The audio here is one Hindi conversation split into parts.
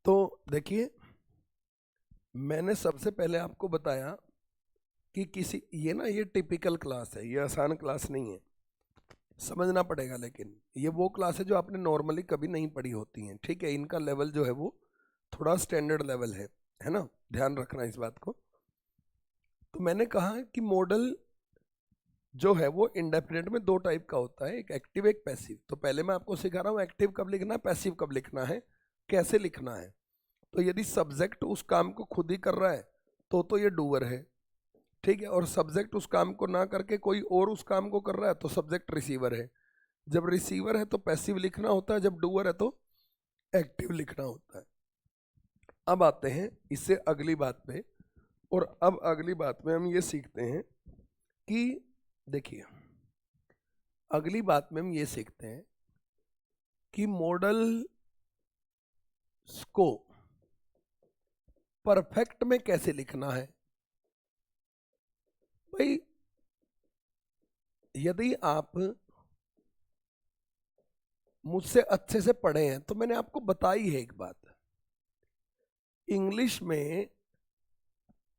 तो देखिए, मैंने सबसे पहले आपको बताया कि ये टिपिकल क्लास है, ये आसान क्लास नहीं है, समझना पड़ेगा। लेकिन ये वो क्लास है जो आपने नॉर्मली कभी नहीं पढ़ी होती हैं, ठीक है। इनका लेवल जो है वो थोड़ा स्टैंडर्ड लेवल है ना, ध्यान रखना इस बात को। तो मैंने कहा कि मॉडल जो है वो इंडेफिनेट में दो टाइप का होता है, एक एक्टिव एक पैसिव। तो पहले मैं आपको सिखा रहा हूँ एक्टिव कब लिखना है, पैसिव कब लिखना है, कैसे लिखना है। तो यदि सब्जेक्ट उस काम को खुद ही कर रहा है तो ये डूअर है, ठीक है। और सब्जेक्ट उस काम को ना करके कोई और उस काम को कर रहा है तो सब्जेक्ट रिसीवर है। जब रिसीवर है तो पैसिव लिखना होता है, जब डूअर है तो एक्टिव लिखना होता है। अब आते हैं इससे अगली बात पे, और अब अगली बात में हम ये सीखते हैं कि देखिए, अगली बात में हम ये सीखते हैं कि मॉडल को परफेक्ट में कैसे लिखना है। भाई, यदि आप मुझसे अच्छे से पढ़े हैं तो मैंने आपको बताई है एक बात, इंग्लिश में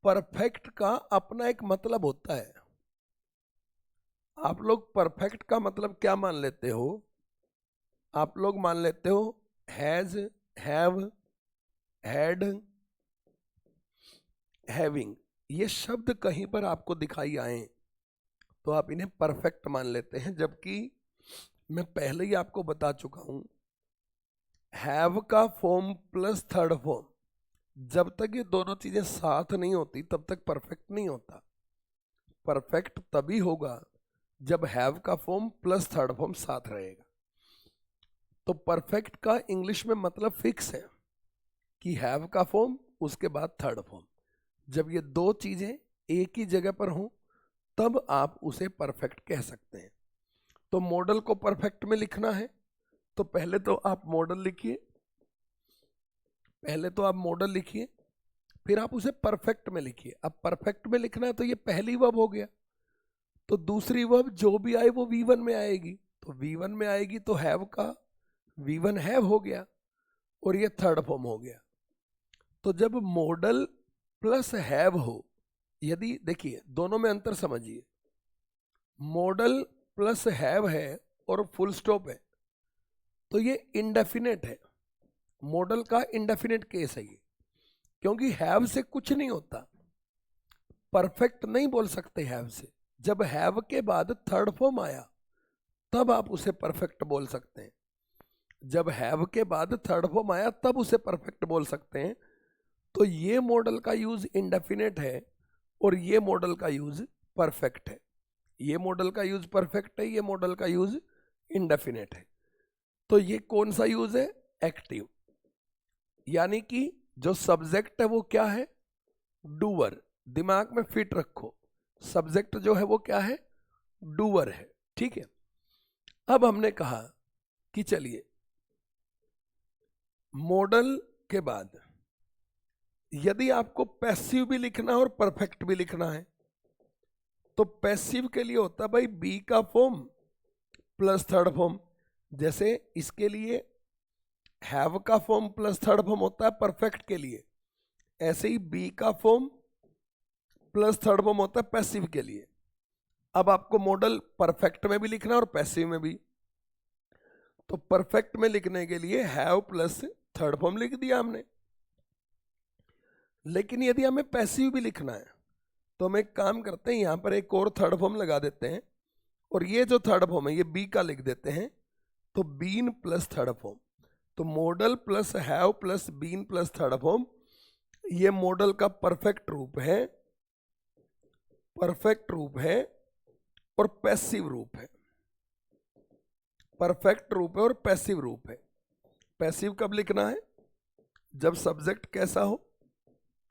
परफेक्ट का अपना एक मतलब होता है। आप लोग परफेक्ट का मतलब क्या मान लेते हो? आप लोग मान लेते हो हैज, हैव, हैड, हैविंग। ये शब्द कहीं पर आपको दिखाई आए तो आप इन्हें परफेक्ट मान लेते हैं, जबकि मैं पहले ही आपको बता चुका हूं, हैव का फॉर्म प्लस थर्ड फॉर्म, जब तक ये दोनों चीजें साथ नहीं होती तब तक परफेक्ट नहीं होता। परफेक्ट तभी होगा जब हैव का फॉर्म प्लस थर्ड फॉर्म साथ रहेगा। तो परफेक्ट का इंग्लिश में मतलब फिक्स है कि हैव का फॉर्म उसके बाद थर्ड फॉर्म। जब ये दो चीजें एक ही जगह पर हों तब आप उसे परफेक्ट कह सकते हैं। तो मॉडल को परफेक्ट में लिखना है तो पहले तो आप मॉडल लिखिए, फिर आप उसे परफेक्ट में लिखिए। अब परफेक्ट में लिखना है तो ये पहली वर्ब हो गया, तो दूसरी वर्ब जो भी आए वो V1 में आएगी। तो V1 में आएगी तो हैव का V1 हैव हो गया, और ये थर्ड फॉर्म हो गया। तो जब मॉडल प्लस हैव हो, यदि देखिए दोनों में अंतर समझिए, मॉडल प्लस हैव है और फुल स्टॉप है तो ये इंडेफिनेट है। मॉडल का इंडेफिनेट केस है ये, क्योंकि हैव से कुछ नहीं होता, परफेक्ट नहीं बोल सकते हैव से। जब हैव के बाद थर्ड फॉर्म आया तब आप उसे परफेक्ट बोल सकते हैं। जब हैव के बाद थर्ड फॉर्म आया तब उसे परफेक्ट बोल सकते हैं। तो ये मॉडल का यूज इंडेफिनेट है और ये मॉडल का यूज परफेक्ट है। ये मॉडल का यूज परफेक्ट है, ये मॉडल का यूज इंडेफिनेट है। तो ये कौन सा यूज है? एक्टिव। यानी कि जो सब्जेक्ट है वो क्या है? डूअर। दिमाग में फिट रखो, सब्जेक्ट जो है वो क्या है? डूअर है, ठीक है। अब हमने कहा कि चलिए मॉडल के बाद यदि आपको पैसिव भी लिखना है और परफेक्ट भी लिखना है तो पैसिव के लिए होता है भाई बी का फॉर्म प्लस थर्ड फॉर्म। जैसे इसके लिए हैव का फॉर्म प्लस थर्ड फॉर्म होता है परफेक्ट के लिए, ऐसे ही बी का फॉर्म प्लस थर्ड फॉर्म होता है पैसिव के लिए। अब आपको मॉडल परफेक्ट में भी लिखना है और पैसिव में भी। तो परफेक्ट में लिखने के लिए हैव प्लस थर्ड फॉर्म लिख दिया हमने, लेकिन यदि हमें पैसिव भी लिखना है तो हम एक काम करते हैं, यहां पर एक और थर्ड फॉर्म लगा देते हैं, और ये जो थर्ड फॉर्म है ये बी का लिख देते हैं। तो बीन प्लस थर्ड फॉर्म, तो modal plus have plus been plus third form, ये मॉडल का परफेक्ट रूप है, और पैसिव रूप है। परफेक्ट रूप है और पैसिव रूप है। पैसिव कब लिखना है? जब सब्जेक्ट कैसा हो?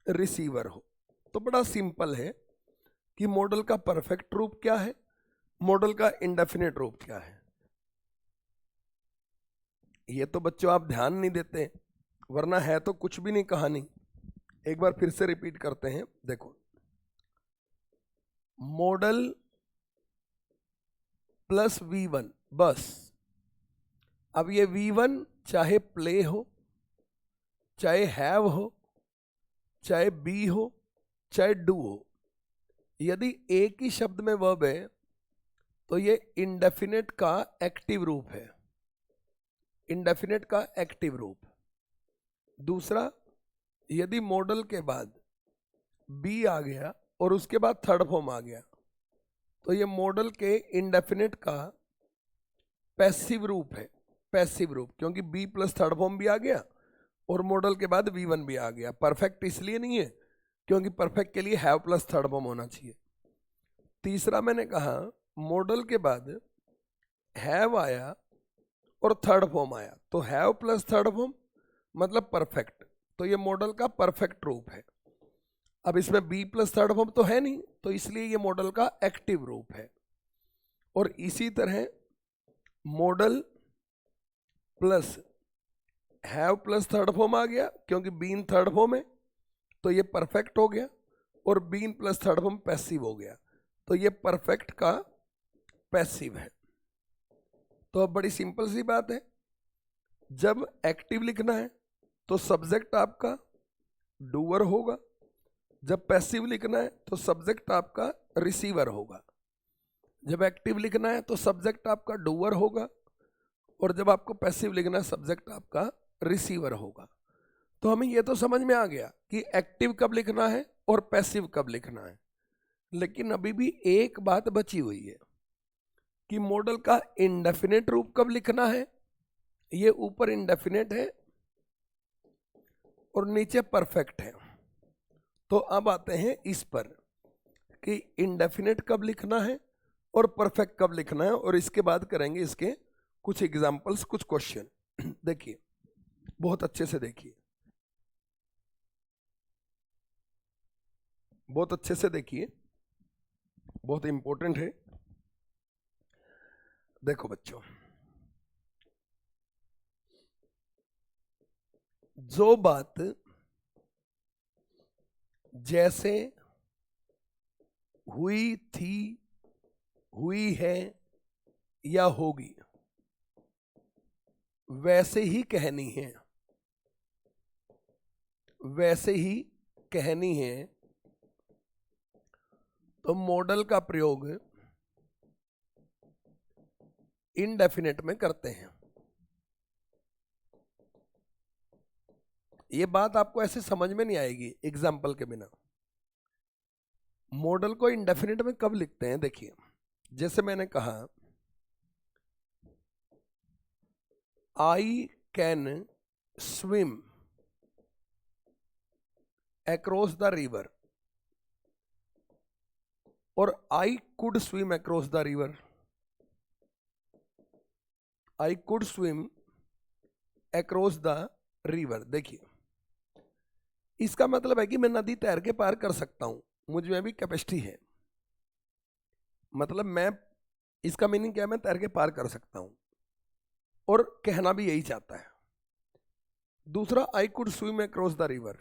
रिसीवर हो। तो बड़ा सिंपल है कि मॉडल का परफेक्ट रूप क्या है, मॉडल का इंडेफिनेट रूप क्या है। ये तो बच्चों आप ध्यान नहीं देते, वरना है तो कुछ भी नहीं कहानी। एक बार फिर से रिपीट करते हैं, देखो मॉडल प्लस V1 बस। अब ये V1 चाहे प्ले हो, चाहे हैव हो, चाहे बी हो, चाहे डू हो, यदि एक ही शब्द में वर्ब है तो ये इंडेफिनेट का एक्टिव रूप है, इंडेफिनेट का एक्टिव रूप। दूसरा, यदि मॉडल के बाद बी आ गया और उसके बाद थर्ड फॉर्म आ गया तो ये मॉडल के इंडेफिनेट का पैसिव रूप है, पैसिव रूप, क्योंकि बी प्लस थर्ड फॉर्म भी आ गया और मॉडल के बाद V1 भी आ गया। परफेक्ट इसलिए नहीं है क्योंकि परफेक्ट के लिए हैव प्लस थर्ड फॉर्म होना चाहिए। तीसरा, मैंने कहा मॉडल के बाद हैव आया और थर्ड फॉर्म आया तो हैव प्लस थर्ड फॉर्म मतलब परफेक्ट, तो ये मॉडल का परफेक्ट रूप है। अब इसमें बी प्लस थर्ड फॉर्म तो है नहीं, तो इसलिए ये मॉडल का एक्टिव रूप है। और इसी तरह model plus have plus third form आ गया क्योंकि बीन थर्ड फॉर्म है तो ये परफेक्ट हो गया, और been plus third form passive हो गया, तो ये परफेक्ट का पैसिव है। तो अब बड़ी सिंपल सी बात है, जब एक्टिव लिखना है तो सब्जेक्ट आपका डूअर होगा, जब पैसिव लिखना है तो सब्जेक्ट आपका रिसीवर होगा। जब एक्टिव लिखना है तो सब्जेक्ट आपका डूअर होगा, और जब आपको पैसिव लिखना है सब्जेक्ट आपका रिसीवर होगा। तो हमें यह तो समझ में आ गया कि एक्टिव कब लिखना है और पैसिव कब लिखना है, लेकिन अभी भी एक बात बची हुई है कि मॉडल का इंडेफिनेट रूप कब लिखना है। ये ऊपर इंडेफिनेट है और नीचे परफेक्ट है। तो अब आते हैं इस पर कि इंडेफिनेट कब लिखना है और परफेक्ट कब लिखना है, और इसके बाद करेंगे इसके कुछ एग्जाम्पल्स, कुछ क्वेश्चन। देखिए, बहुत अच्छे से देखिए, बहुत अच्छे से देखिए, बहुत इंपॉर्टेंट है। देखो बच्चों, जो बात जैसे हुई थी, हुई है या होगी वैसे ही कहनी है, वैसे ही कहनी है, तो मॉडल का प्रयोग इनडेफिनेट में करते हैं। ये बात आपको ऐसे समझ में नहीं आएगी एग्जाम्पल के बिना। मॉडल को इनडेफिनेट में कब लिखते हैं, देखिए, जैसे मैंने कहा I can swim across the river और I could swim across the river. I could swim across the river. देखिए, इसका मतलब है कि मैं नदी तैर के पार कर सकता हूं, मुझ में भी कैपेसिटी है। मतलब मैं, इसका मीनिंग क्या है, मैं तैर के पार कर सकता हूं, और कहना भी यही चाहता है। दूसरा, आई could swim across the river,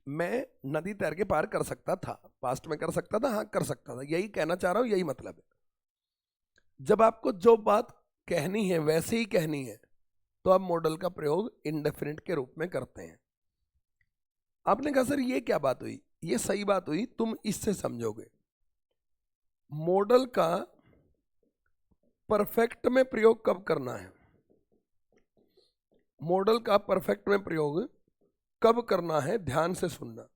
मैं नदी तैर के पार कर सकता था, पास्ट में कर सकता था, हाँ कर सकता था, यही कहना चाह रहा हूं, यही मतलब है। जब आपको जो बात कहनी है वैसे ही कहनी है तो आप मॉडल का प्रयोग इंडेफिनिट के रूप में करते हैं। आपने कहा सर ये क्या बात हुई, ये सही बात हुई, तुम इससे समझोगे। मॉडल का परफेक्ट में प्रयोग कब करना है, मॉडल का परफेक्ट में प्रयोग कब करना है, ध्यान से सुनना।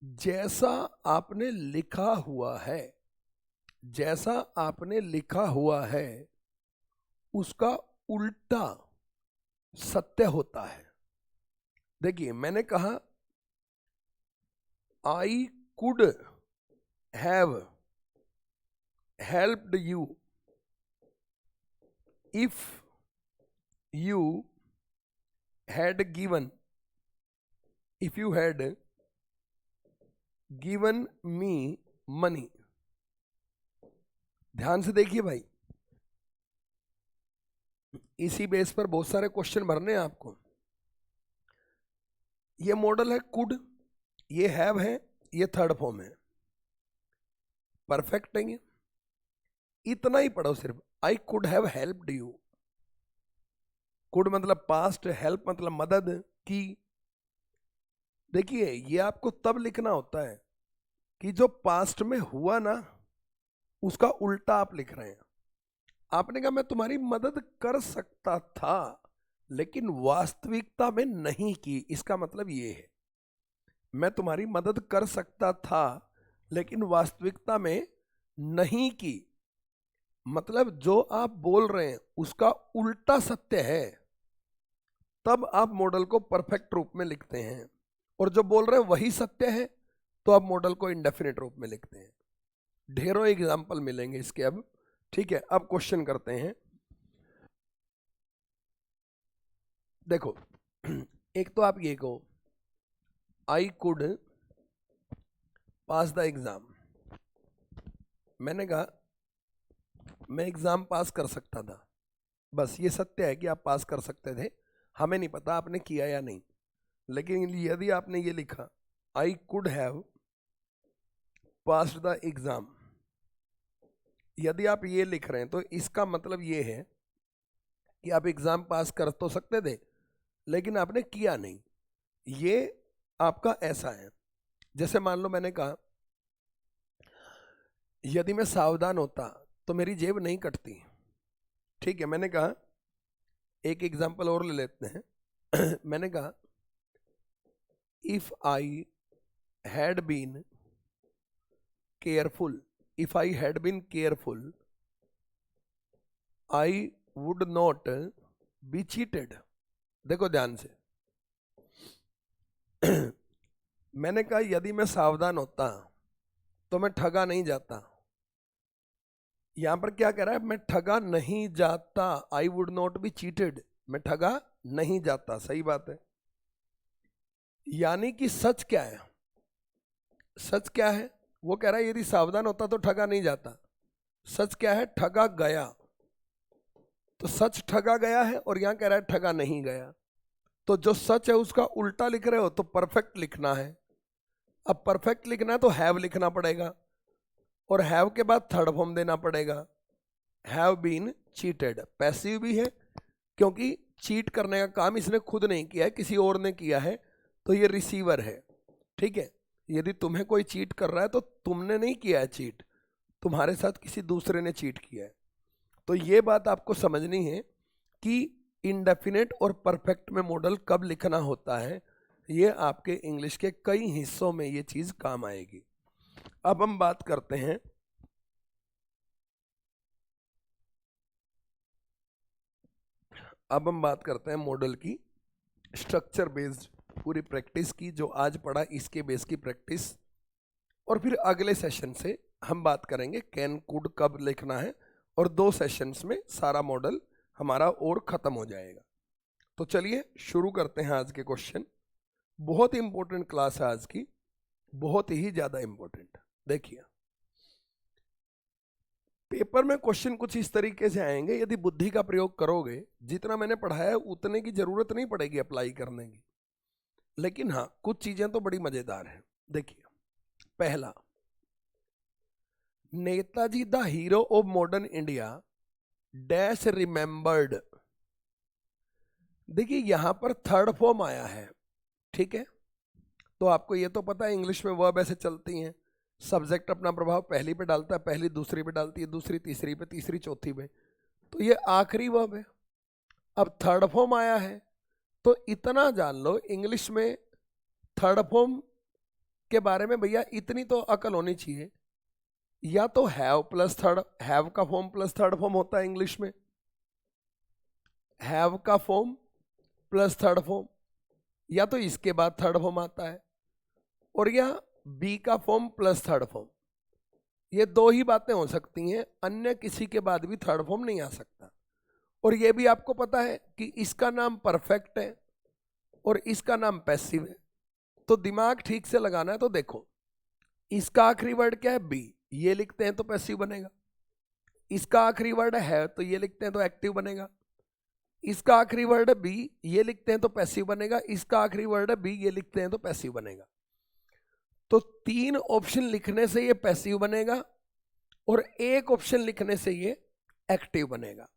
जैसा आपने लिखा हुआ है, जैसा आपने लिखा हुआ है उसका उल्टा सत्य होता है। देखिए, मैंने कहा I could have helped you if you had given, if you had given me money। ध्यान से देखिए भाई, इसी बेस पर बहुत सारे क्वेश्चन भरने हैं आपको। ये मॉडल है कुड, ये हैव है, ये थर्ड फॉर्म है, परफेक्ट नहीं है। इतना ही पढ़ो सिर्फ, I could have helped you, could मतलब पास्ट, हेल्प मतलब मदद की। देखिए ये आपको तब लिखना होता है कि जो पास्ट में हुआ ना उसका उल्टा आप लिख रहे हैं। आपने कहा मैं तुम्हारी मदद कर सकता था लेकिन वास्तविकता में नहीं की, इसका मतलब ये है मैं तुम्हारी मदद कर सकता था लेकिन वास्तविकता में नहीं की, मतलब जो आप बोल रहे हैं उसका उल्टा सत्य है, तब आप मॉडल को परफेक्ट रूप में लिखते हैं। और जो बोल रहे हैं वही सत्य है तो आप मॉडल को इंडेफिनिट रूप में लिखते हैं। ढेरों एग्जाम्पल मिलेंगे इसके अब। ठीक है, अब क्वेश्चन करते हैं। देखो एक तो आप ये कहो I could pass the exam, मैंने कहा मैं एग्जाम पास कर सकता था, बस ये सत्य है कि आप पास कर सकते थे, हमें नहीं पता आपने किया या नहीं। लेकिन यदि आपने ये लिखा I could have passed the exam, यदि आप ये लिख रहे हैं तो इसका मतलब ये है कि आप एग्जाम पास कर तो सकते थे लेकिन आपने किया नहीं। ये आपका ऐसा है जैसे मान लो मैंने कहा यदि मैं सावधान होता तो मेरी जेब नहीं कटती। ठीक है, मैंने कहा एक एग्जाम्पल और ले लेते हैं मैंने कहा if I had been careful, if I had been careful I would not be cheated. देखो ध्यान से मैंने कहा यदि मैं सावधान होता तो मैं ठगा नहीं जाता। यहां पर क्या कह रहा है, मैं ठगा नहीं जाता, आई वुड नॉट बी चीटेड, मैं ठगा नहीं जाता, सही बात है। यानी कि सच क्या है, सच क्या है, वो कह रहा है यदि सावधान होता तो ठगा नहीं जाता। सच क्या है, ठगा गया, तो सच ठगा गया है और यहां कह रहा है ठगा नहीं गया। तो जो सच है उसका उल्टा लिख रहे हो तो परफेक्ट लिखना है। अब परफेक्ट लिखना है तो हैव लिखना पड़ेगा और हैव के बाद थर्ड फॉर्म देना पड़ेगा, हैव बीन चीटेड। पैसिव भी है क्योंकि चीट करने का काम इसने खुद नहीं किया है, किसी और ने किया है, तो ये रिसीवर है। ठीक है, यदि तुम्हें कोई चीट कर रहा है तो तुमने नहीं किया है चीट, तुम्हारे साथ किसी दूसरे ने चीट किया है। तो ये बात आपको समझनी है कि इंडेफिनेट और परफेक्ट में मॉडल कब लिखना होता है। ये आपके इंग्लिश के कई हिस्सों में ये चीज काम आएगी। अब हम बात करते हैं मॉडल की स्ट्रक्चर बेस्ड पूरी प्रैक्टिस की, जो आज पढ़ा इसके बेस की प्रैक्टिस। और फिर अगले सेशन से हम बात करेंगे कैन कुड कब लिखना है, और 2 सेशंस में सारा मॉडल हमारा और खत्म हो जाएगा। तो चलिए शुरू करते हैं आज के क्वेश्चन। बहुत इंपॉर्टेंट क्लास है आज की, बहुत ही ज्यादा इंपॉर्टेंट। देखिए पेपर में क्वेश्चन कुछ इस तरीके से आएंगे, यदि बुद्धि का प्रयोग करोगे, जितना मैंने पढ़ाया है उतने की जरूरत नहीं पड़ेगी अप्लाई करने की, लेकिन हाँ कुछ चीजें तो बड़ी मजेदार हैं। देखिए पहला, Netaji the hero of modern India dash remembered. देखिए यहां पर थर्ड फॉर्म आया है, ठीक है, तो आपको ये तो पता है इंग्लिश में वर्ब ऐसे चलती हैं, सब्जेक्ट अपना प्रभाव पहली पे डालता है, पहली दूसरी पे डालती है, दूसरी तीसरी पे, तीसरी चौथी पे, तो ये आखिरी वर्ब है। अब थर्ड फॉर्म आया है तो इतना जान लो इंग्लिश में थर्ड फॉर्म के बारे में भैया इतनी तो अकल होनी चाहिए, या तो हैव प्लस थर्ड, हैव का फॉर्म प्लस थर्ड फॉर्म होता है इंग्लिश में, हैव का फॉर्म प्लस थर्ड फॉर्म, या तो इसके बाद थर्ड फॉर्म आता है, और या बी का फॉर्म प्लस थर्ड फॉर्म। ये 2 ही बातें हो सकती हैं, अन्य किसी के बाद भी थर्ड फॉर्म नहीं आ सकता। और ये भी आपको पता है कि इसका नाम परफेक्ट है और इसका नाम पैसिव है, तो दिमाग ठीक से लगाना है। तो देखो इसका आखिरी वर्ड क्या है, बी, ये लिखते हैं तो पैसिव बनेगा। इसका आखिरी वर्ड है तो ये लिखते हैं तो एक्टिव बनेगा। इसका आखिरी वर्ड है बी, ये लिखते हैं तो पैसिव बनेगा। इसका आखिरी वर्ड है बी, ये लिखते हैं तो पैसिव बनेगा। तो 3 ऑप्शन लिखने से ये पैसिव बनेगा और 1 ऑप्शन लिखने से ये एक्टिव बनेगा।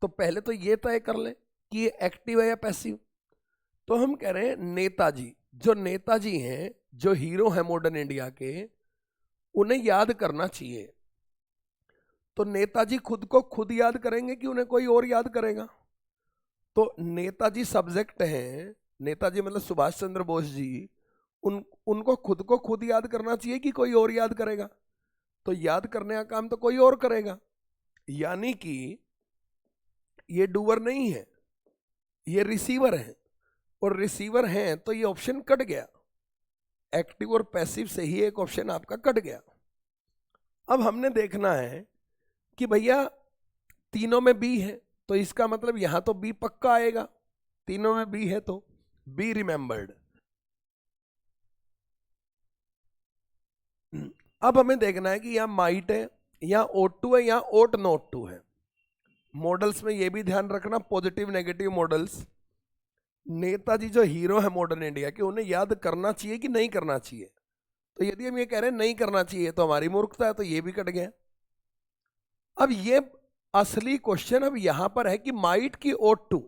तो पहले तो ये तय कर लें कि ये एक्टिव है या पैसिव। तो हम कह रहे हैं नेताजी, जो नेताजी हैं, जो हीरो हैं मॉडर्न इंडिया के, उन्हें याद करना चाहिए। तो नेताजी खुद को खुद याद करेंगे कि उन्हें कोई और याद करेगा? तो नेताजी सब्जेक्ट हैं, नेताजी मतलब सुभाष चंद्र बोस जी, उनको खुद को खुद याद करना चाहिए कि कोई और याद करेगा? तो याद करने का काम तो कोई और करेगा, यानी कि ये डूअर नहीं है, ये रिसीवर है। और रिसीवर हैं तो ये ऑप्शन कट गया, एक्टिव और पैसिव से ही एक ऑप्शन आपका कट गया। अब हमने देखना है कि भैया तीनों में बी है, तो इसका मतलब यहां तो बी पक्का आएगा, तीनों में बी है तो बी रिमेंबर्ड। अब हमें देखना है कि यहां माइट है, यहां ओट टू है, यहां ओट नॉट टू है। मॉडल्स में यह भी ध्यान रखना, पॉजिटिव नेगेटिव मॉडल्स, नेताजी जो हीरो है मॉडर्न इंडिया के, उन्हें याद करना चाहिए कि नहीं करना चाहिए। तो यदि हम ये कह रहे हैं नहीं करना चाहिए तो हमारी मूर्खता है, तो ये भी कट गया। अब ये असली क्वेश्चन अब यहां पर है कि माइट की ओट टू,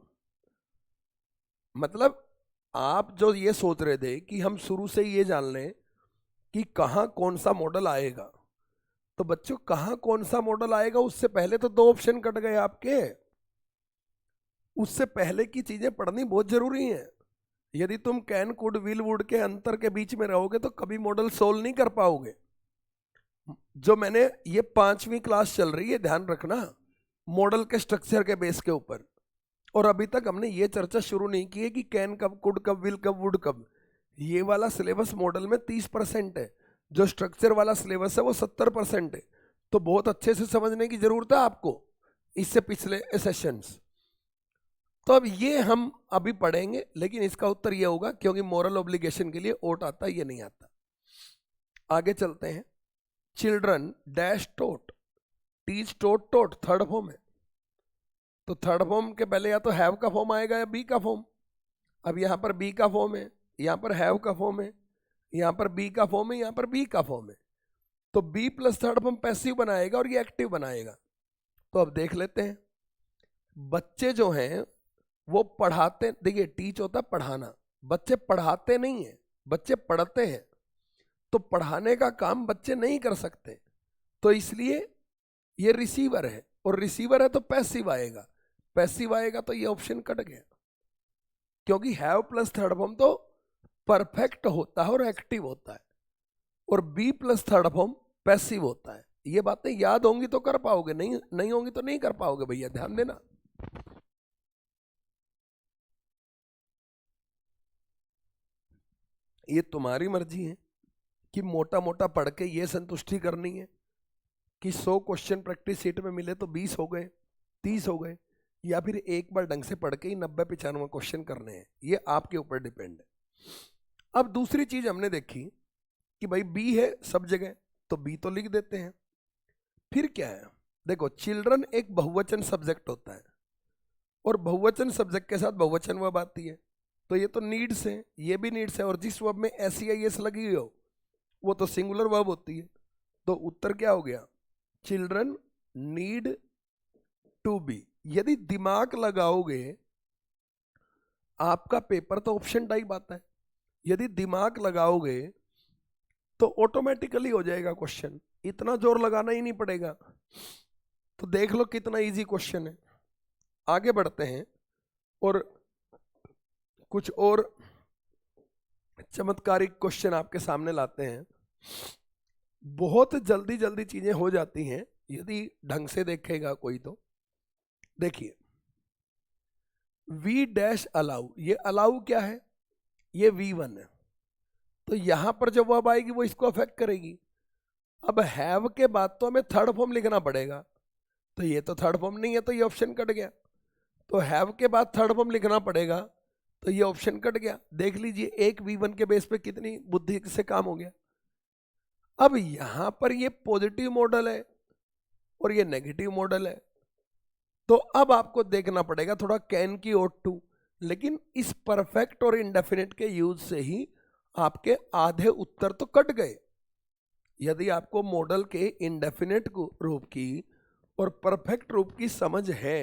मतलब आप जो ये सोच रहे थे कि हम शुरू से ये जान लें कि कहां कौन सा मॉडल आएगा, तो बच्चों कहां कौन सा मॉडल आएगा उससे पहले तो दो ऑप्शन कट गए आपके। उससे पहले की चीजें पढ़नी बहुत जरूरी है। यदि तुम कैन कुड विल वुड के अंतर के बीच में रहोगे तो कभी मॉडल सोल्व नहीं कर पाओगे। जो मैंने ये 5वीं क्लास चल रही है, ध्यान रखना, मॉडल के स्ट्रक्चर के बेस के ऊपर, और अभी तक हमने ये चर्चा शुरू नहीं की है कि कैन कब, कुड कब, विल कब, वुड कब। ये वाला सिलेबस मॉडल में 30% है, जो स्ट्रक्चर वाला सिलेबस है वो 70% है। तो बहुत अच्छे से समझने की जरूरत है आपको इससे पिछले सेशंस। तो अब ये हम अभी पढ़ेंगे, लेकिन इसका उत्तर ये होगा क्योंकि मोरल ऑब्लिगेशन के लिए ओट आता है, ये नहीं आता। आगे चलते हैं। चिल्ड्रन डैश टोट, टीच टोट टोट थर्ड फॉर्म है, तो थर्ड फॉर्म के पहले या तो हैव का फॉर्म आएगा या बी का फॉर्म। अब यहां पर बी का फॉर्म है, यहां पर हैव का फॉर्म है, यहां पर बी का फॉर्म है, यहां पर बी का फॉर्म है। तो be plus third form passive बनाएगा और ये एक्टिव बनाएगा। तो अब देख लेते हैं। बच्चे जो हैं वो पढ़ाते, देखिए टीच होता है पढ़ाना, बच्चे पढ़ाते नहीं है, बच्चे पढ़ते हैं। तो पढ़ाने का काम बच्चे नहीं कर सकते, तो इसलिए ये रिसीवर है, और रिसीवर है तो पैसिव आएगा, पैसिव आएगा तो ये ऑप्शन कट गया, क्योंकि हैव प्लस थर्ड फॉर्म तो परफेक्ट होता है और एक्टिव होता है, और be plus third form passive होता है। ये बातें याद होंगी तो कर पाओगे, नहीं होंगी तो नहीं कर पाओगे भैया, ध्यान देना। ये तुम्हारी मर्जी है कि मोटा मोटा पढ़ के ये संतुष्टि करनी है कि 100 क्वेश्चन प्रैक्टिस शीट में मिले तो 20 हो गए, 30 हो गए, या फिर एक बार ढंग से पढ़ के ही 90-95 क्वेश्चन करने हैं। ये आपके ऊपर डिपेंड है। अब दूसरी चीज हमने देखी कि भाई बी है सब जगह, तो बी तो लिख देते हैं। फिर क्या है, देखो चिल्ड्रन एक बहुवचन सब्जेक्ट होता है, और बहुवचन सब्जेक्ट के साथ बहुवचन वर्ब आती है, तो ये तो नीड्स है, ये भी नीड्स है, और जिस वर्ब में एस लगी हुई हो वो तो सिंगुलर वर्ब होती है। तो उत्तर क्या हो गया, चिल्ड्रन नीड टू बी। यदि दिमाग लगाओगे, आपका पेपर तो ऑप्शन टाइप आता है, यदि दिमाग लगाओगे तो ऑटोमेटिकली हो जाएगा क्वेश्चन, इतना जोर लगाना ही नहीं पड़ेगा। तो देख लो कितना इजी क्वेश्चन है। आगे बढ़ते हैं और कुछ और चमत्कारिक क्वेश्चन आपके सामने लाते हैं। बहुत जल्दी जल्दी चीजें हो जाती हैं यदि ढंग से देखेगा कोई तो। देखिए वी डैश अलाउ, ये अलाउ क्या है, ये V1 है, तो यहां पर जब वर्ब आएगी वो इसको अफेक्ट करेगी। अब हैव के बाद तो हमें थर्ड फॉर्म लिखना पड़ेगा, तो ये तो थर्ड फॉर्म नहीं है, तो ये ऑप्शन कट गया। तो हैव के बाद थर्ड फॉर्म लिखना पड़ेगा, तो ये ऑप्शन कट गया। देख लीजिए एक V1 के बेस पे कितनी बुद्धि से काम हो गया। अब यहां पर ये पॉजिटिव मॉडल है और ये नेगेटिव मॉडल है, तो अब आपको देखना पड़ेगा थोड़ा कैन की ओट टू, लेकिन इस परफेक्ट और इंडेफिनिट के यूज से ही आपके आधे उत्तर तो कट गए। यदि आपको मॉडल के इंडेफिनिट रूप की और परफेक्ट रूप की समझ है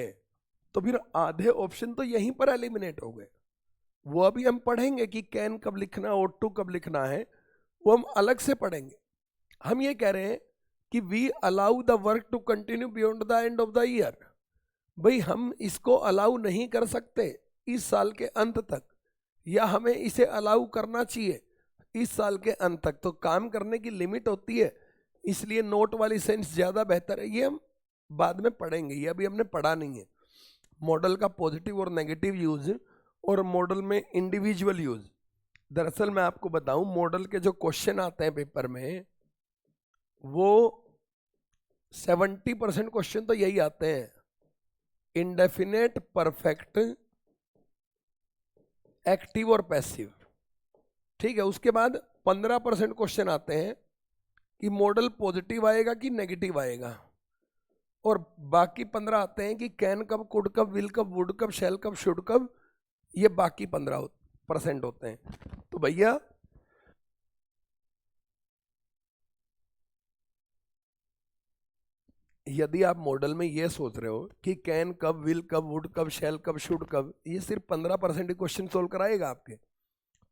तो फिर आधे ऑप्शन तो यहीं पर एलिमिनेट हो गए। वो अभी हम पढ़ेंगे कि कैन कब लिखना और टू कब लिखना है, वो हम अलग से पढ़ेंगे। हम ये कह रहे हैं कि we allow the work to continue beyond the end of the year. भाई हम इसको अलाउ नहीं कर सकते इस साल के अंत तक, या हमें इसे अलाउ करना चाहिए इस साल के अंत तक। तो काम करने की लिमिट होती है, इसलिए नोट वाली सेंस ज़्यादा बेहतर है। ये हम बाद में पढ़ेंगे, ये अभी हमने पढ़ा नहीं है। मॉडल का पॉजिटिव और नेगेटिव यूज और मॉडल में इंडिविजुअल यूज। दरअसल मैं आपको बताऊं, मॉडल के जो क्वेश्चन आते हैं पेपर में, वो 70% क्वेश्चन तो यही आते हैं, इंडेफिनेट, परफेक्ट, एक्टिव और पैसिव। ठीक है, उसके बाद 15% क्वेश्चन आते हैं कि मॉडल पॉजिटिव आएगा कि नेगेटिव आएगा, और बाकी 15 आते हैं कि कैन कब, कुड कब, विल कब, वुड कब, शैल कब, शुड कब। ये बाकी 15% होते हैं। तो भैया यदि आप मॉडल में ये सोच रहे हो कि कैन कब, विल कब, वुड कब, शैल कब, शुड कब, ये सिर्फ 15% क्वेश्चन सोल्व कराएगा आपके।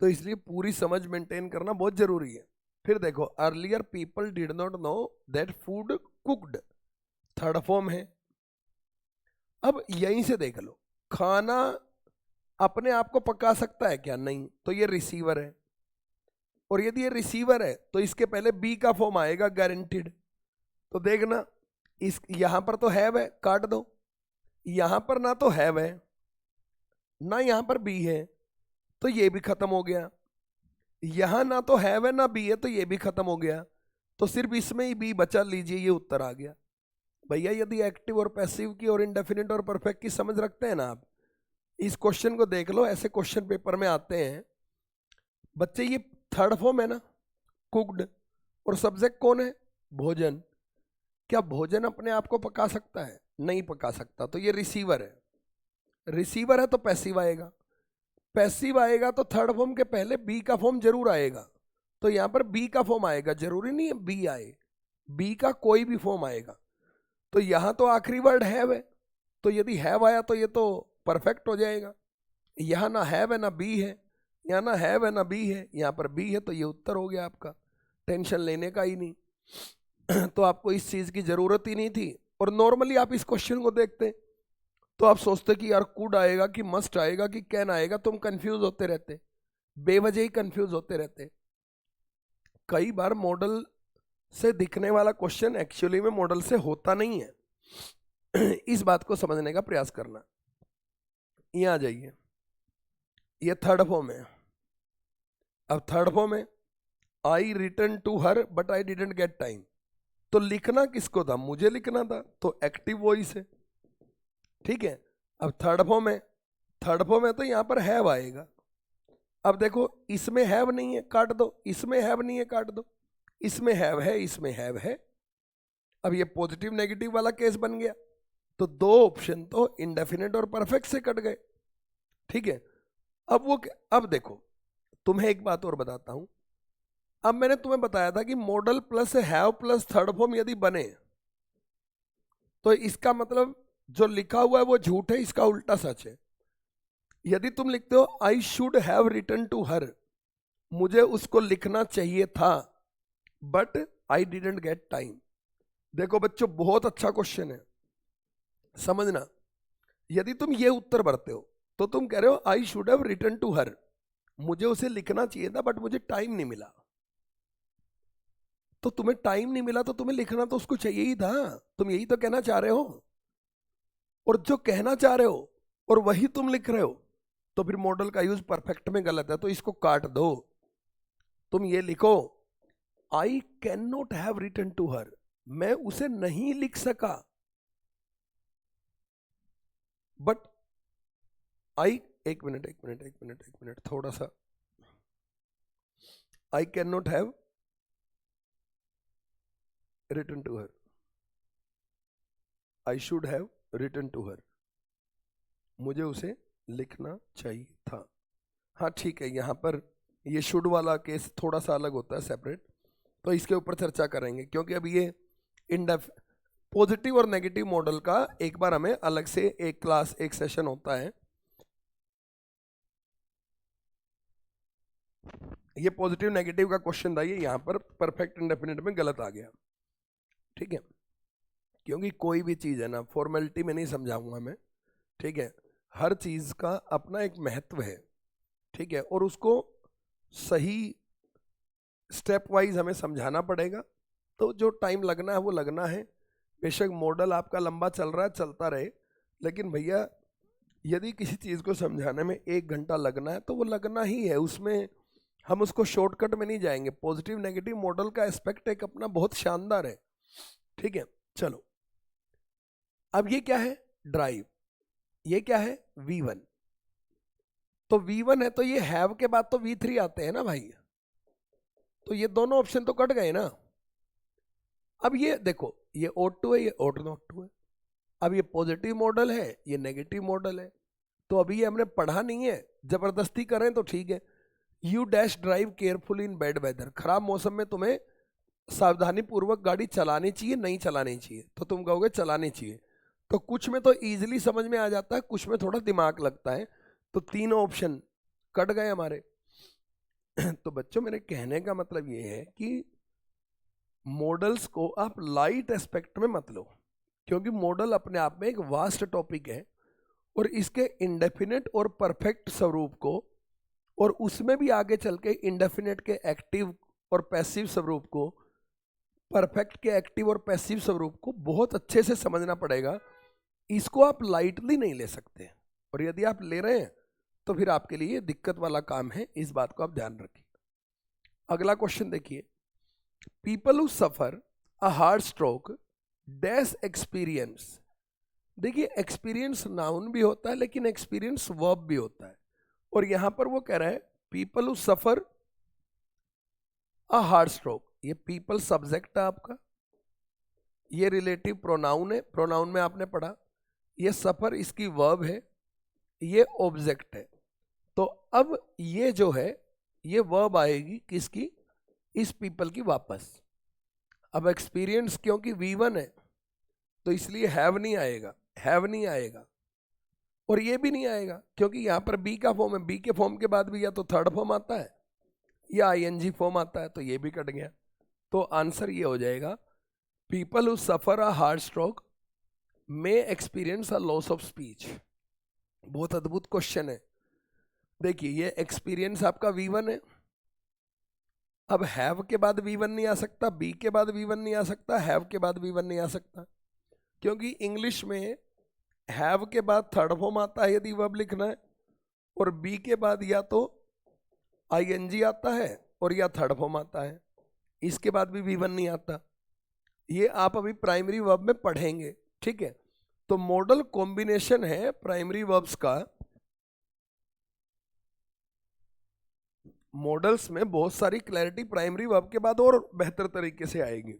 तो इसलिए पूरी समझ मेंटेन करना बहुत जरूरी है। फिर देखो, earlier people did not know that food cooked, third form है। अब यहीं से देख लो, खाना अपने आप को पका सकता है क्या? नहीं, तो ये रिसीवर है। और यदि ये रिसीवर है तो इसके पहले बी का फॉर्म आएगा, गारंटीड। तो देखना, इस यहां पर तो हैव है, काट दो। यहां पर ना तो हैव है ना यहां पर बी है, तो ये भी खत्म हो गया। यहां ना तो हैव है ना बी है, तो ये भी खत्म हो गया। तो सिर्फ इसमें ही बी बचा, लीजिए ये उत्तर आ गया। भैया यदि एक्टिव और पैसिव की और इंडेफिनिट और परफेक्ट की समझ रखते हैं ना आप, इस क्वेश्चन को देख लो, ऐसे क्वेश्चन पेपर में आते हैं बच्चे। ये थर्ड फॉर्म है ना, कुक्ड, और सब्जेक्ट कौन है? भोजन। क्या भोजन अपने आप को पका सकता है? नहीं पका सकता, तो ये रिसीवर है। रिसीवर है तो पैसिव आएगा। पैसिव आएगा तो थर्ड फॉर्म के पहले बी का फॉर्म जरूर आएगा। तो यहां पर बी का फॉर्म आएगा, जरूरी नहीं है बी आए, बी का कोई भी फॉर्म आएगा। तो यहां तो आखिरी वर्ड हैव है, तो यदि हैव आया तो ये तो परफेक्ट हो जाएगा। यहां ना हैव है ना बी है, यहां ना हैव है ना बी है, यहां पर बी है, तो ये उत्तर हो गया आपका। टेंशन लेने का ही नहीं। तो आपको इस चीज की जरूरत ही नहीं थी। और नॉर्मली आप इस क्वेश्चन को देखते तो आप सोचते कि यार कुड आएगा कि मस्ट आएगा कि कैन आएगा, तुम कंफ्यूज होते रहते, बेवजह ही कंफ्यूज होते रहते। कई बार मॉडल से दिखने वाला क्वेश्चन एक्चुअली में मॉडल से होता नहीं है। इस बात को समझने का प्रयास करना। यहां आ जाइए, ये थर्ड फॉर्म है। अब थर्ड फॉर्म है, I return to her but I didn't get time. तो लिखना किसको था? मुझे लिखना था, तो एक्टिव वॉइस है। ठीक है, अब थर्ड फॉर्म है, थर्ड फॉर्म है तो यहां पर हैव आएगा। अब देखो, इसमें हैव नहीं है, काट दो। इसमें हैव नहीं है, काट दो। इसमें हैव है, इसमें हैव है। अब ये पॉजिटिव नेगेटिव वाला केस बन गया। तो दो ऑप्शन तो इंडेफिनेट और परफेक्ट से कट गए। ठीक है, अब देखो, तुम्हें एक बात और बताता हूं। अब मैंने तुम्हें बताया था कि model plus have plus third form यदि बने तो इसका मतलब जो लिखा हुआ है वो झूठ है, इसका उल्टा सच है। यदि तुम लिखते हो I should have written to her, मुझे उसको लिखना चाहिए था, but I didn't get time. देखो बच्चों, बहुत अच्छा क्वेश्चन है, समझना। यदि तुम ये उत्तर भरते हो तो तुम कह रहे हो I should have written to her, मुझे उसे लिखना चाहिए था बट मुझे टाइम नहीं मिला। तो तुम्हें टाइम नहीं मिला तो तुम्हें लिखना तो उसको चाहिए ही था। तुम यही तो कहना चाह रहे हो। और जो कहना चाह रहे हो और वही तुम लिख रहे हो, तो फिर मॉडल का यूज परफेक्ट में गलत है, तो इसको काट दो। तुम ये लिखो, I can not have written to her, मैं उसे नहीं लिख सका, बट आई, एक मिनट थोड़ा सा, I can not have written to her, I should have written to her, मुझे उसे लिखना चाहिए था। हाँ ठीक है, यहां पर ये शुड वाला केस थोड़ा सा अलग होता है, सेपरेट, तो इसके ऊपर चर्चा करेंगे, क्योंकि अब ये पॉजिटिव और नेगेटिव मॉडल का एक बार हमें अलग से एक क्लास एक सेशन होता है। ये पॉजिटिव नेगेटिव का क्वेश्चन था, ये यहां पर परफेक्ट इंडेफिनिट में गलत आ गया, ठीक है, क्योंकि कोई भी चीज है ना फॉर्मेलिटी में नहीं समझाऊंगा मैं, ठीक है, हर चीज का अपना एक महत्व है, ठीक है, और उसको सही स्टेप वाइज हमें समझाना पड़ेगा। तो जो टाइम लगना है वो लगना है, बेशक मॉडल आपका लंबा चल रहा है चलता रहे, लेकिन भैया यदि किसी चीज़ को समझाने में 1 घंटा लगना है तो वो लगना ही है, उसमें हम उसको शॉर्टकट में नहीं जाएंगे। पॉजिटिव नेगेटिव मॉडल का एस्पेक्ट एक अपना बहुत शानदार है, ठीक है। चलो अब ये क्या है, ड्राइव, ये क्या है, V1। तो V1 है तो ये हैव के बाद तो V3 आते हैं ना भाई, तो ये दोनों ऑप्शन तो कट गए ना। अब ये देखो, ये O2 है, ये O2 है। अब ये पॉजिटिव मॉडल है, ये नेगेटिव मॉडल है, तो अभी ये हमने पढ़ा नहीं है, जबरदस्ती करें तो ठीक है। You dash drive careful in bad weather, खराब मौसम में तुम्हें सावधानी पूर्वक गाड़ी चलानी चाहिए नहीं चलानी चाहिए, तो तुम कहोगे चलानी चाहिए। तो कुछ में तो इजीली समझ में आ जाता है, कुछ में थोड़ा दिमाग लगता है, तो तीनों ऑप्शन कट गए हमारे। तो बच्चों मेरे कहने का मतलब ये है कि मॉडल्स को आप लाइट एस्पेक्ट में मत लो, क्योंकि मॉडल अपने आप में एक वास्ट टॉपिक है, और इसके इंडेफिनेट और परफेक्ट स्वरूप को, और उसमें भी आगे चल के इंडेफिनेट के एक्टिव और पैसिव स्वरूप को, परफेक्ट के एक्टिव और पैसिव स्वरूप को बहुत अच्छे से समझना पड़ेगा। इसको आप लाइटली नहीं ले सकते, और यदि आप ले रहे हैं तो फिर आपके लिए दिक्कत वाला काम है, इस बात को आप ध्यान रखिए। अगला क्वेश्चन देखिए, people who suffer a heart stroke dash experience. देखिए एक्सपीरियंस नाउन भी होता है लेकिन एक्सपीरियंस वर्ब भी होता है, और यहां पर वो कह रहा है people who suffer a heart stroke, ये पीपल सब्जेक्ट है आपका, ये रिलेटिव प्रोनाउन है, प्रोनाउन में आपने पढ़ा, ये सफर इसकी वर्ब है, ये ऑब्जेक्ट है। तो अब ये जो है ये वर्ब आएगी किसकी, इस पीपल की वापस। अब एक्सपीरियंस क्योंकि V1 है तो इसलिए हैव नहीं आएगा, हैव नहीं आएगा, और ये भी नहीं आएगा क्योंकि यहां पर बी का फॉर्म है, बी के फॉर्म के बाद भी या तो थर्ड फॉर्म आता है या ING फॉर्म आता है, तो ये भी कट गया। तो आंसर ये हो जाएगा, people who suffer a heart stroke may experience a loss of speech. बहुत अद्भुत क्वेश्चन है। देखिए ये एक्सपीरियंस आपका V1 है, अब हैव के बाद V1 नहीं आ सकता, बी के बाद V1 नहीं आ सकता, हैव के बाद V1 नहीं आ सकता, क्योंकि इंग्लिश में हैव के बाद थर्ड फॉर्म आता है यदि वर्ब लिखना है, और बी के बाद या तो ING आता है और या थर्ड फॉर्म आता है, इसके बाद भी V1 नहीं आता। ये आप अभी प्राइमरी वर्ब में पढ़ेंगे, ठीक है। तो मॉडल कॉम्बिनेशन है प्राइमरी वर्ब्स का, मॉडल्स में बहुत सारी क्लैरिटी प्राइमरी वर्ब के बाद और बेहतर तरीके से आएगी,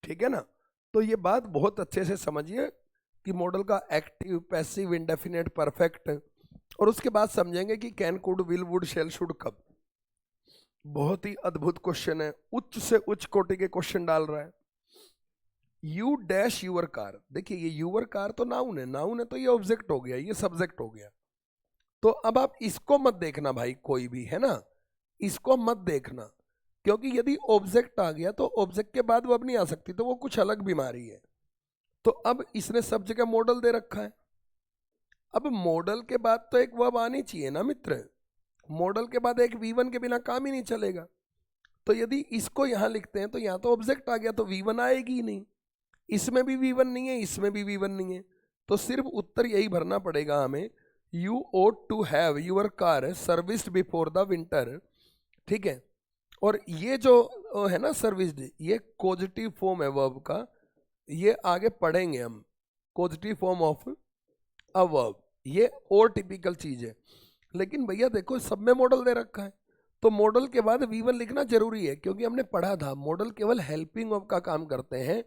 ठीक है ना। तो ये बात बहुत अच्छे से समझिए कि मॉडल का एक्टिव पैसिव इंडेफिनेट परफेक्ट, और उसके बाद समझेंगे कि can could will would shall should कब। बहुत ही अद्भुत क्वेश्चन है, उच्च से उच्च कोटि के क्वेश्चन डाल रहा है। यू डैश यूर कार, देखिए ये यूर कार तो नाउन है, नाउन है तो ये ऑब्जेक्ट हो गया, ये सब्जेक्ट हो गया। तो अब आप इसको मत देखना भाई, कोई भी है ना, इसको मत देखना, क्योंकि यदि ऑब्जेक्ट आ गया तो ऑब्जेक्ट के बाद वर्ब नहीं आ सकती, तो वो कुछ अलग बीमारी है। तो अब इसने सब जगह मॉडल दे रखा है, अब मॉडल के बाद तो एक वर्ब आनी चाहिए ना मित्र, मॉडल के बाद एक V1 के बिना काम ही नहीं चलेगा। तो यदि इसको यहां लिखते हैं तो यहां तो ऑब्जेक्ट आ गया तो V1 आएगी ही नहीं, इसमें भी V1 नहीं है, इसमें भी V1 नहीं है, तो सिर्फ उत्तर यही भरना पड़ेगा हमें, you ought to have your car serviced before the winter, ठीक है। और ये जो है ना सर्विस्ड, ये पॉजिटिव फॉर्म है वर्ब का, ये आगे पढ़ेंगे हम, positive form of a verb, ये और टिपिकल चीज है। लेकिन भैया देखो सब में मॉडल दे रखा है, तो मॉडल के बाद V1 लिखना जरूरी है, क्योंकि हमने पढ़ा था मॉडल केवल हेल्पिंग वर्ब का काम करते हैं,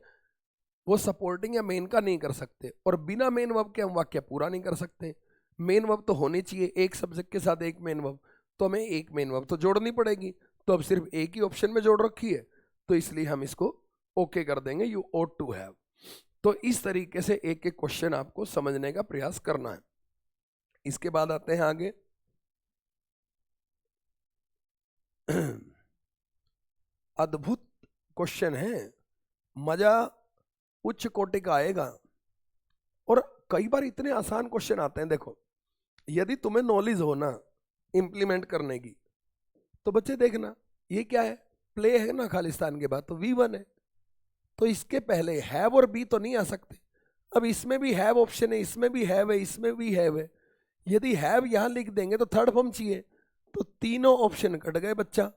वो सपोर्टिंग या मेन का नहीं कर सकते, और बिना मेन वर्ब के हम वाक्य पूरा नहीं कर सकते। मेन वर्ब तो होनी चाहिए, एक सब्जेक्ट के साथ एक मेन वर्ब, तो हमें एक मेन वर्ब तो जोड़नी पड़ेगी, तो अब सिर्फ एक ही ऑप्शन में जोड़ रखी है, तो इसलिए हम इसको ओके कर देंगे, यू ought टू हैव। तो इस तरीके से एक एक क्वेश्चन आपको समझने का प्रयास करना है। इसके बाद आते हैं आगे। अद्भुत क्वेश्चन है, मजा उच्च कोटि का आएगा। और कई बार इतने आसान क्वेश्चन आते हैं। देखो, यदि तुम्हें नॉलेज हो ना इंप्लीमेंट करने की, तो बच्चे देखना ये क्या है, प्ले है ना खालिस्तान के बाद, तो V1 है, तो इसके पहले हैव और बी तो नहीं आ सकते। अब इसमें भी हैव ऑप्शन है, इसमें भी हैव है, इसमें भी हैव है। यदि हैव यहां लिख देंगे तो थर्ड फॉर्म चाहिए, तो तीनों ऑप्शन कट गए बच्चा,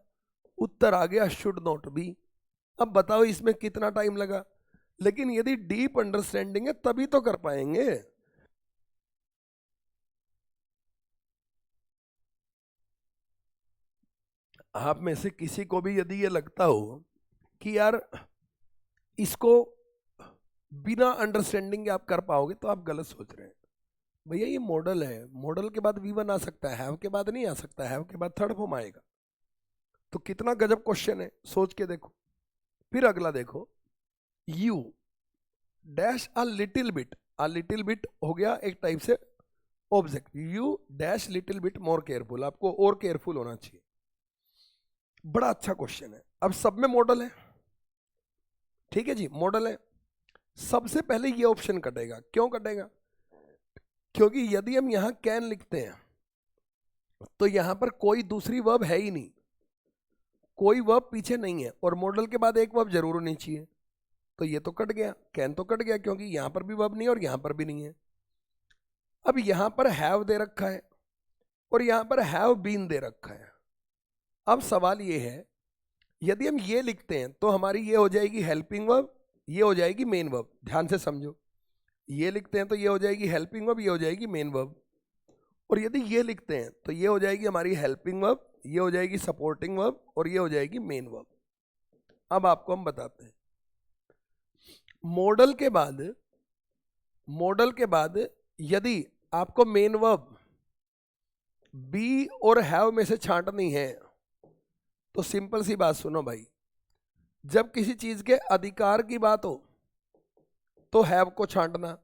उत्तर आ गया शुड नॉट बी। अब बताओ इसमें कितना टाइम लगा, लेकिन यदि डीप अंडरस्टैंडिंग है तभी तो कर पाएंगे। आप में से किसी को भी यदि ये लगता हो कि यार इसको बिना अंडरस्टैंडिंग के आप कर पाओगे, तो आप गलत सोच रहे हैं। भैया ये मॉडल है, मॉडल के बाद V1 आ सकता है, हैव के बाद नहीं आ सकता, हैव के बाद थर्ड फॉर्म आएगा। तो कितना गजब क्वेश्चन है, सोच के देखो। फिर अगला देखो, you dash a little bit हो गया एक टाइप से object, you dash little bit more careful, आपको और केयरफुल होना चाहिए। बड़ा अच्छा क्वेश्चन है। अब सब में मॉडल है, ठीक है जी, मॉडल है। सबसे पहले ये ऑप्शन कटेगा। क्यों कटेगा? क्योंकि यदि हम यहां कैन लिखते हैं तो यहां पर कोई दूसरी वर्ब है ही नहीं, कोई वर्ब पीछे नहीं है, और मॉडल के बाद एक वर्ब जरूर होनी चाहिए, तो ये तो कट गया, कैन तो कट गया, क्योंकि यहां पर भी वर्ब नहीं है और यहां पर भी नहीं है। अब यहां पर हैव दे रखा है और यहां पर हैव बीन दे रखा है। अब सवाल ये है, यदि हम ये लिखते हैं तो हमारी ये हो जाएगी हेल्पिंग वर्ब, ये हो जाएगी मेन वर्ब। ध्यान से समझो, ये लिखते हैं तो ये हो जाएगी हेल्पिंग वर्ब, ये हो जाएगी मेन वर्ब। और यदि ये लिखते हैं तो ये हो जाएगी हमारी हेल्पिंग वर्ब, ये हो जाएगी सपोर्टिंग वर्ब, और ये हो जाएगी मेन वर्ब। अब आपको हम बताते हैं, मॉडल के बाद यदि आपको मेन वर्ब बी और हैव में से छांटनी है, तो सिंपल सी बात सुनो भाई, जब किसी चीज के अधिकार की बात हो तो हैव को छांटना,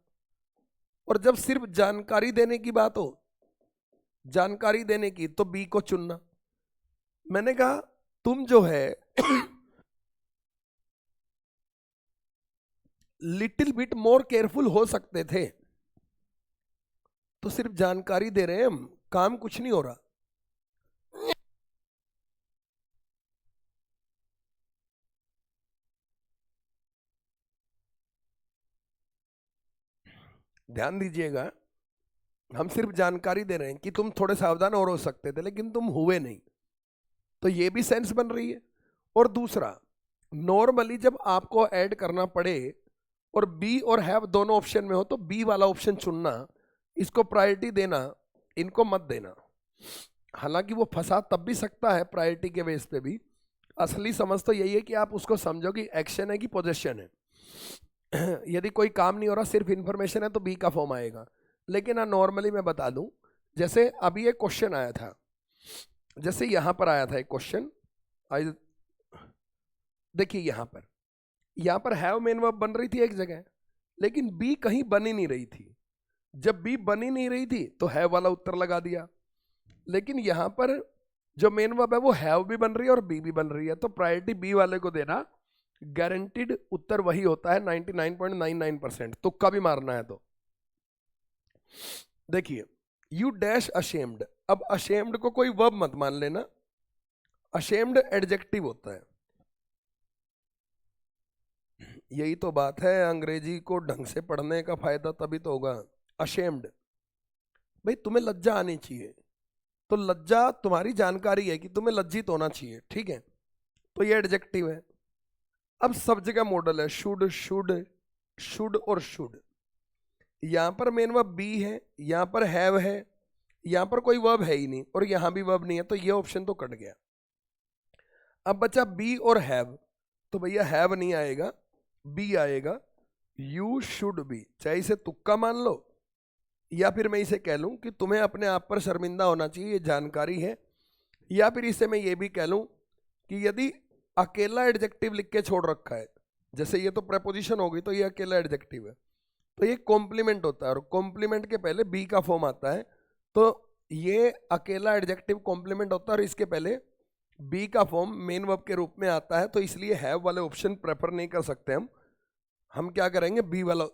और जब सिर्फ जानकारी देने की बात हो, जानकारी देने की, तो बी को चुनना। मैंने कहा तुम जो है लिटिल बिट मोर केयरफुल हो सकते थे, तो सिर्फ जानकारी दे रहे हैं हम, काम कुछ नहीं हो रहा। ध्यान दीजिएगा, हम सिर्फ जानकारी दे रहे हैं कि तुम थोड़े सावधान और हो सकते थे, लेकिन तुम हुए नहीं, तो ये भी सेंस बन रही है। और दूसरा, नॉर्मली जब आपको ऐड करना पड़े और बी और हैव दोनों ऑप्शन में हो, तो बी वाला ऑप्शन चुनना, इसको प्रायोरिटी देना, इनको मत देना। हालांकि वो फंसा तब भी सकता है प्रायोरिटी के बेस पे भी, असली समझ तो यही है कि आप उसको समझो कि एक्शन है कि पोजीशन है। यदि कोई काम नहीं हो रहा, सिर्फ इंफॉर्मेशन है, तो बी का फॉर्म आएगा। लेकिन हाँ, नॉर्मली मैं बता दूं, जैसे अभी एक क्वेश्चन आया था, जैसे यहां पर आया था एक क्वेश्चन, देखिए यहां पर हैव मेन वर्ब बन रही थी एक जगह, लेकिन बी कहीं बन ही नहीं रही थी। जब बी बन ही नहीं रही थी तो हैव वाला उत्तर लगा दिया, लेकिन यहां पर जो मेन वर्ब है वो हैव भी बन रही है और बी भी बन रही है, तो प्रायोरिटी बी वाले को देना। गारंटीड उत्तर वही होता है 99.99%, तुक्का भी मारना है तो। देखिए, यू डैश अशेम्ड, अब अशेम्ड को कोई वर्ब मत मान लेना, अशेम्ड एडजेक्टिव होता है। यही तो बात है, अंग्रेजी को ढंग से पढ़ने का फायदा तभी तो होगा। अशेम्ड, भाई तुम्हें लज्जा आनी चाहिए, तो लज्जा तुम्हारी जानकारी है कि तुम्हें लज्जित होना चाहिए, ठीक है, तो ये एडजेक्टिव है। अब सब जगह मॉडल है, शुड शुड शुड और शुड। यहां पर मेन वर्ब बी है, यहां पर हैव है, यहां पर कोई वर्ब है ही नहीं, और यहां भी वर्ब नहीं है, तो ये ऑप्शन तो कट गया। अब बचा बी और हैव, तो भैया हैव नहीं आएगा, बी आएगा, यू शुड बी। चाहे इसे तुक्का मान लो, या फिर मैं इसे कह लूं कि तुम्हें अपने आप पर शर्मिंदा होना चाहिए, ये जानकारी है, या फिर इसे मैं ये भी कह लूं कि यदि अकेला एडजेक्टिव लिख के छोड़ रखा है जैसे ये तो प्रेपोजिशन हो गई, तो ये अकेला एडजेक्टिव है, तो ये कॉम्प्लीमेंट होता है, और कॉम्प्लीमेंट के पहले बी का फॉर्म आता है, तो ये अकेला एडजेक्टिव कॉम्प्लीमेंट होता है, और इसके पहले बी का फॉर्म मेन वर्ब के रूप में आता है, तो इसलिए हैव वाले ऑप्शन प्रेफर नहीं कर सकते हम क्या करेंगे, बी वाला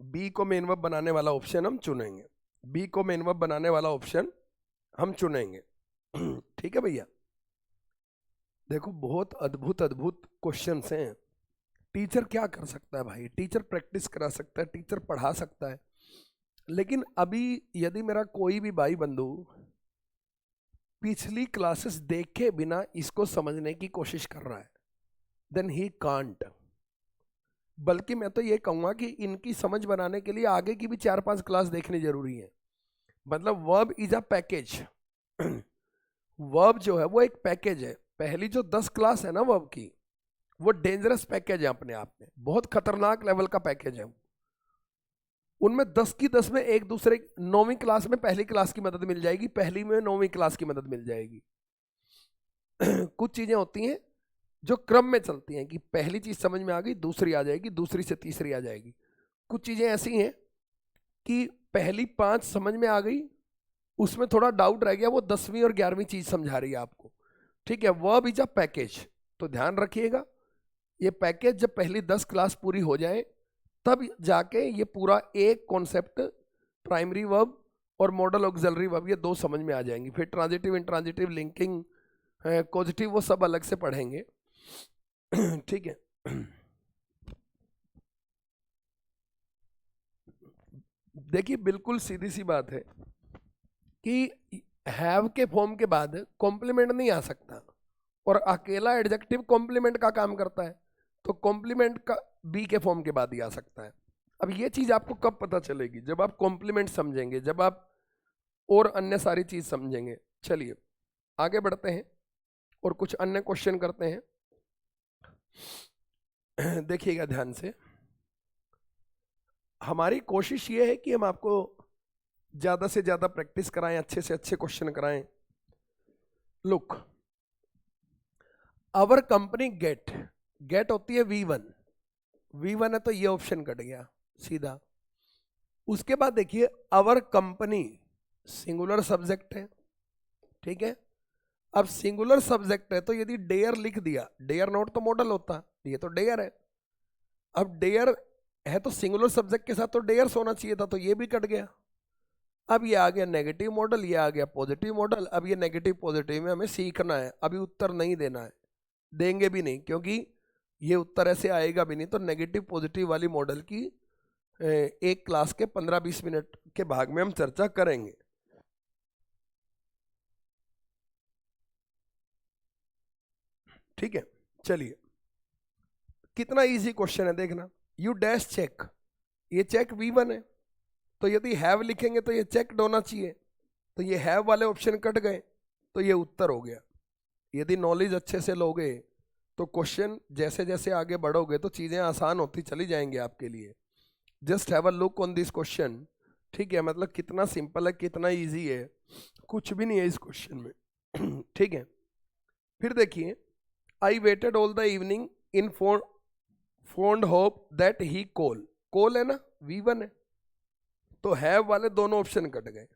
बी को मेन वर्ब बनाने वाला ऑप्शन हम चुनेंगे, बी को मेन वर्ब बनाने वाला ऑप्शन हम चुनेंगे। ठीक है भैया, देखो बहुत अद्भुत अद्भुत क्वेश्चंस हैं। टीचर क्या कर सकता है भाई, टीचर प्रैक्टिस करा सकता है, टीचर पढ़ा सकता है, लेकिन अभी यदि मेरा कोई भी भाई बंधु पिछली क्लासेस देखे बिना इसको समझने की कोशिश कर रहा है, देन ही कांट। बल्कि मैं तो ये कहूंगा कि इनकी समझ बनाने के लिए आगे की भी 4-5 क्लास देखनी जरूरी है। मतलब verb is a package, verb जो है वो एक पैकेज है। पहली जो 10 क्लास है ना वर्ब की, वो डेंजरस पैकेज है अपने आप में, बहुत खतरनाक लेवल का पैकेज है। उनमें 10 की 10 में एक दूसरे 9वीं क्लास में पहली क्लास की मदद मिल जाएगी, पहली में 9वीं क्लास की मदद मिल जाएगी। कुछ चीजें होती हैं जो क्रम में चलती हैं कि पहली चीज समझ में आ गई, दूसरी आ जाएगी, दूसरी से तीसरी आ जाएगी। कुछ चीजें ऐसी हैं कि पहली 5 समझ में आ गई, उसमें थोड़ा डाउट रह गया, वो 10वीं और 11वीं चीज समझा रही है आपको। ठीक है, वर्ब इज अ पैकेज, तो ध्यान रखिएगा, ये पैकेज जब पहली 10 क्लास पूरी हो जाए तब जाके ये पूरा एक कॉन्सेप्ट प्राइमरी वर्ब और मॉडल ऑक्सिलरी वर्ब, ये 2 समझ में आ जाएंगी। फिर ट्रांजिटिव, इंट्रांजिटिव, लिंकिंग, कॉजेटिव, वो सब अलग से पढ़ेंगे। ठीक है, देखिए बिल्कुल सीधी सी बात है कि हैव के फॉर्म के बाद कॉम्प्लीमेंट नहीं आ सकता, और अकेला एडजेक्टिव कॉम्प्लीमेंट का काम करता है, तो कॉम्प्लीमेंट का बी के फॉर्म के बाद ही आ सकता है। अब ये चीज आपको कब पता चलेगी, जब आप कॉम्प्लीमेंट समझेंगे, जब आप और अन्य सारी चीज समझेंगे। चलिए आगे बढ़ते हैं और कुछ अन्य क्वेश्चन करते हैं। देखिएगा ध्यान से, हमारी कोशिश ये है कि हम आपको ज्यादा से ज्यादा प्रैक्टिस कराएं, अच्छे से अच्छे क्वेश्चन कराएं। Look, our company get, get होती है V1, V1 है तो ये ऑप्शन कट गया सीधा। उसके बाद देखिए आवर कंपनी सिंगुलर सब्जेक्ट है, ठीक है। अब सिंगुलर सब्जेक्ट है तो यदि डेयर लिख दिया, डेयर नोट तो मॉडल होता, ये तो डेयर है। अब डेयर है तो सिंगुलर सब्जेक्ट के साथ तो डेयर्स होना चाहिए था, तो ये भी कट गया। अब ये आ गया नेगेटिव मॉडल, ये आ गया पॉजिटिव मॉडल। अब ये नेगेटिव पॉजिटिव में हमें सीखना है, अभी उत्तर नहीं देना है, देंगे भी नहीं, क्योंकि ये उत्तर ऐसे आएगा भी नहीं। तो नेगेटिव पॉजिटिव वाली मॉडल की एक क्लास के 15-20 मिनट के भाग में हम चर्चा करेंगे। ठीक है, चलिए कितना इजी क्वेश्चन है देखना। यू डैश चेक, ये चेक V1 है, तो यदि हैव लिखेंगे तो ये चेक होना चाहिए, तो ये हैव वाले ऑप्शन कट गए, तो ये उत्तर हो गया। यदि नॉलेज अच्छे से लोगे तो क्वेश्चन जैसे जैसे आगे बढ़ोगे तो चीज़ें आसान होती चली जाएंगी आपके लिए। Just have a look on this question, ठीक है, मतलब कितना सिंपल है, कितना इजी है, कुछ भी नहीं है इस क्वेश्चन में। ठीक है, फिर देखिए, I waited all the evening in fond hope that he call, call है ना, V1 है, तो हैव वाले दोनों ऑप्शन कट गए।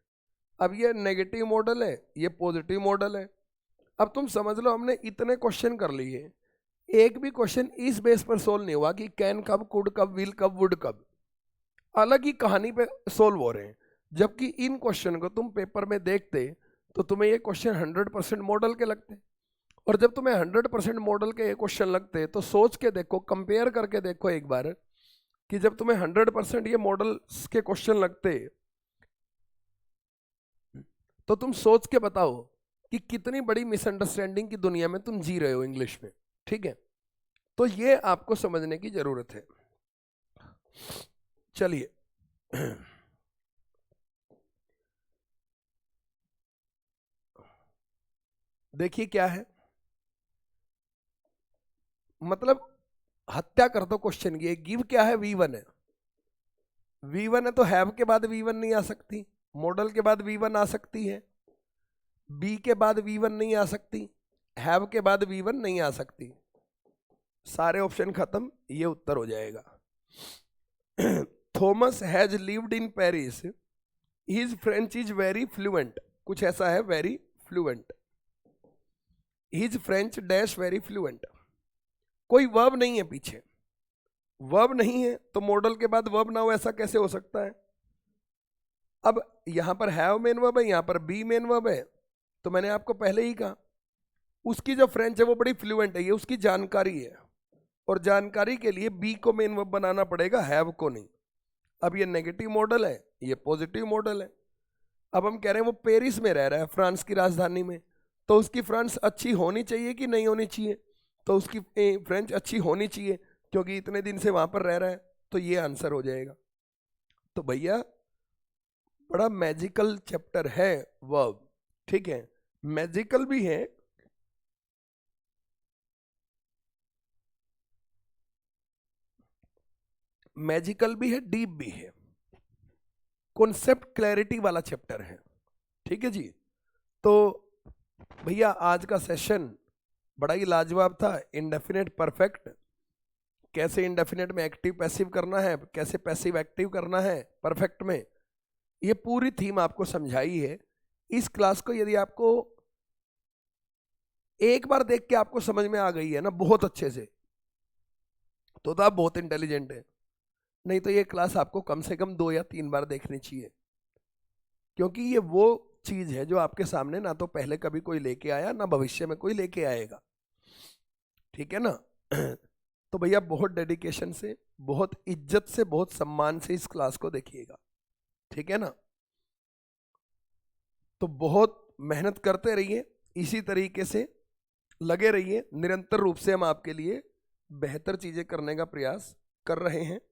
अब ये नेगेटिव मॉडल है, ये पॉजिटिव मॉडल है। अब तुम समझ लो हमने इतने क्वेश्चन कर लिए, एक भी क्वेश्चन इस बेस पर सोल्व नहीं हुआ कि कैन कब, कुड कब, विल कब, वुड कब, अलग ही कहानी पे सोल्व हो रहे हैं। जबकि इन क्वेश्चन को तुम पेपर में देखते तो तुम्हें ये क्वेश्चन 100% मॉडल के लगते, और जब तुम्हें 100% मॉडल के ये क्वेश्चन लगते तो सोच के देखो, कंपेयर करके देखो एक बार, कि जब तुम्हें 100% ये मॉडल के क्वेश्चन लगते तो तुम सोच के बताओ कि कितनी बड़ी मिसअंडरस्टैंडिंग की दुनिया में तुम जी रहे हो इंग्लिश में। ठीक है, तो ये आपको समझने की जरूरत है। चलिए देखिए क्या है, मतलब हत्या कर दो क्वेश्चन की। गिव क्या है, V1 है, V1 है तो हैव के बाद V1 नहीं आ सकती, मॉडल के बाद V1 आ सकती है। बी के बाद V1 नहीं आ सकती, हैव के बाद V1 नहीं आ सकती, सारे ऑप्शन खत्म, ये उत्तर हो जाएगा। Thomas has lived in Paris, his French is very fluent, कुछ ऐसा है, very fluent, his French dash very fluent, कोई वर्ब नहीं है पीछे, वर्ब नहीं है तो मॉडल के बाद वर्ब ना हो ऐसा कैसे हो सकता है। अब यहां पर हैव मेन वर्ब है, यहां पर बी मेन वर्ब है, तो मैंने आपको पहले ही कहा उसकी जो फ्रेंच है वो बड़ी फ्लुएंट है, ये उसकी जानकारी है, और जानकारी के लिए बी को मेन वर्ब बनाना पड़ेगा, हैव को नहीं। अब ये नेगेटिव मॉडल है, ये पॉजिटिव मॉडल है। अब हम कह रहे हैं वो पेरिस में रह रहा है, फ्रांस की राजधानी में, तो उसकी फ्रांस अच्छी होनी चाहिए कि नहीं होनी चाहिए, तो उसकी फ्रेंच अच्छी होनी चाहिए क्योंकि इतने दिन से वहां पर रह रहा है, तो ये आंसर हो जाएगा। तो भैया बड़ा मैजिकल चैप्टर है वर्ब, ठीक है, मैजिकल भी है, मैजिकल भी है, डीप भी है, कॉन्सेप्ट क्लैरिटी वाला चैप्टर है, ठीक है जी। तो भैया आज का सेशन बड़ा ही लाजवाब था। इंडेफिनेट परफेक्ट, कैसे इंडेफिनेट में एक्टिव पैसिव करना है, कैसे पैसिव एक्टिव करना है परफेक्ट में, ये पूरी थीम आपको समझाई है। इस क्लास को यदि आपको एक बार देख के आपको समझ में आ गई है ना बहुत अच्छे से, तो आप बहुत इंटेलिजेंट है, नहीं तो ये क्लास आपको कम से कम 2 या 3 बार देखनी चाहिए, क्योंकि ये वो चीज है जो आपके सामने ना तो पहले कभी कोई लेके आया, ना भविष्य में कोई लेके आएगा, ठीक है ना। तो भैया बहुत डेडिकेशन से, बहुत इज्जत से, बहुत सम्मान से इस क्लास को देखिएगा, ठीक है ना। तो बहुत मेहनत करते रहिए, इसी तरीके से लगे रहिए, निरंतर रूप से हम आपके लिए बेहतर चीजें करने का प्रयास कर रहे हैं।